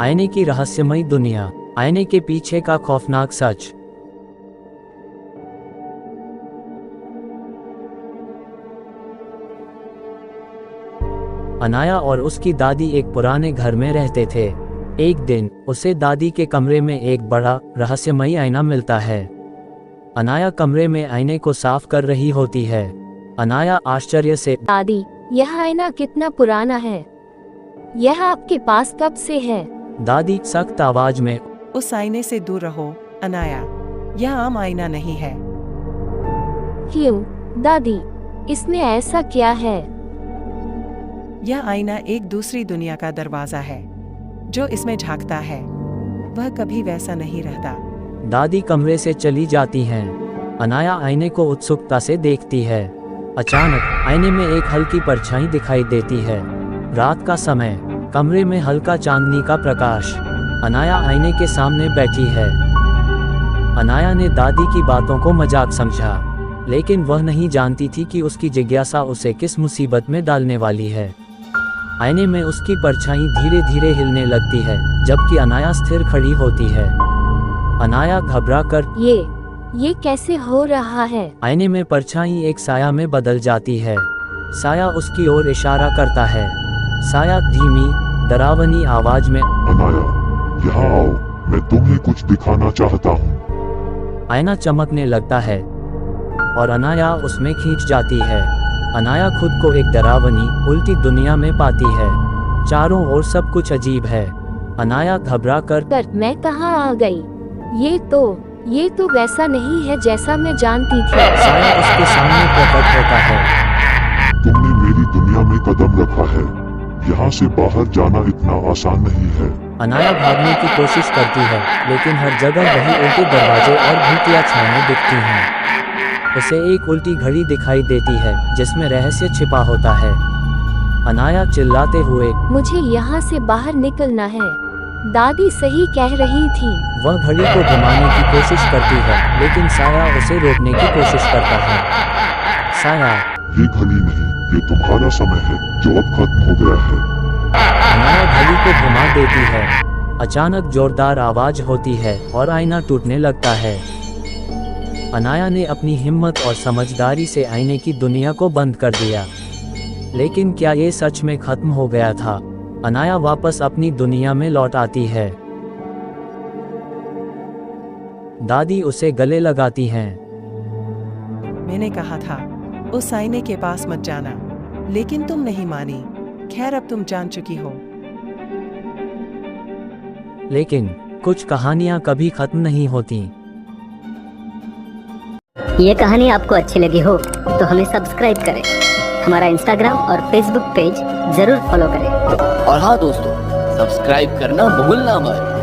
आईने की रहस्यमयी दुनिया, आईने के पीछे का खौफनाक सच। अनाया और उसकी दादी एक पुराने घर में रहते थे। एक दिन उसे दादी के कमरे में एक बड़ा रहस्यमयी आईना मिलता है। अनाया कमरे में आईने को साफ कर रही होती है। अनाया आश्चर्य से, दादी, यह आईना कितना पुराना है? यह आपके पास कब से है? दादी सख्त आवाज में, उस आईने से दूर रहो अनाया, यह आम आईना नहीं है। क्यों दादी, इसमें ऐसा क्या है? यह आईना एक दूसरी दुनिया का दरवाजा है। जो इसमें झांकता है वह कभी वैसा नहीं रहता। दादी कमरे से चली जाती हैं। अनाया आईने को उत्सुकता से देखती है। अचानक आईने में एक हल्की परछाई दिखाई देती है। रात का समय, कमरे में हल्का चांदनी का प्रकाश। अनाया आईने के सामने बैठी है। अनाया ने दादी की बातों को मजाक समझा, लेकिन वह नहीं जानती थी कि उसकी जिज्ञासा उसे किस मुसीबत में डालने वाली है। आईने में उसकी परछाई धीरे धीरे हिलने लगती है, जबकि अनाया स्थिर खड़ी होती है। अनाया घबराकर, ये कैसे हो रहा है? आईने में परछाई एक साया में बदल जाती है। साया उसकी ओर इशारा करता है। साया धीमी, डरावनी आवाज में, अनाया, यहाँ आओ, मैं तुम्हें कुछ दिखाना चाहता हूँ। आईना चमकने लगता है और अनाया उसमें खींच जाती है। अनाया खुद को एक डरावनी, उल्टी दुनिया में पाती है। चारों ओर सब कुछ अजीब है। अनाया घबरा कर, मैं कहाँ आ गई? ये तो वैसा नहीं है जैसा मैं जानती थी। साया उसके सामने प्रकट होता है। तुमने मेरी दुनिया में कदम रखा है। यहाँ से बाहर जाना इतना आसान नहीं है। अनाया भागने की कोशिश करती है, लेकिन हर जगह वही उल्टे दरवाजे और भूतिया छायाएं दिखती हैं। उसे एक उल्टी घड़ी दिखाई देती है, जिसमें रहस्य छिपा होता है। अनाया चिल्लाते हुए, मुझे यहाँ से बाहर निकलना है। दादी सही कह रही थी। वह घड़ी को घुमाने की कोशिश करती है, लेकिन साया उसे रोकने की कोशिश करता है। साया, ये घड़ी नहीं, ये तुम्हारा समय है जो अब खत्म हो गया है। अनाया घड़ी को घुमा देती है। अचानक जोरदार आवाज होती है और आईना टूटने लगता है। अनाया ने अपनी हिम्मत और समझदारी से आईने की दुनिया को बंद कर दिया। लेकिन क्या ये सच में खत्म हो गया था? अनाया वापस अपनी दुनिया में लौट आती है। दादी उसे गले लगाती हैं। मैंने कहा था उस आईने के पास मत जाना, लेकिन तुम नहीं मानी। खैर, अब तुम जान चुकी हो। लेकिन कुछ कहानियां कभी खत्म नहीं होती। ये कहानी आपको अच्छी लगी हो तो हमें सब्सक्राइब करें, हमारा इंस्टाग्राम और फेसबुक पेज जरूर फॉलो करें। और हाँ दोस्तों, सब्सक्राइब करना भूलना मत।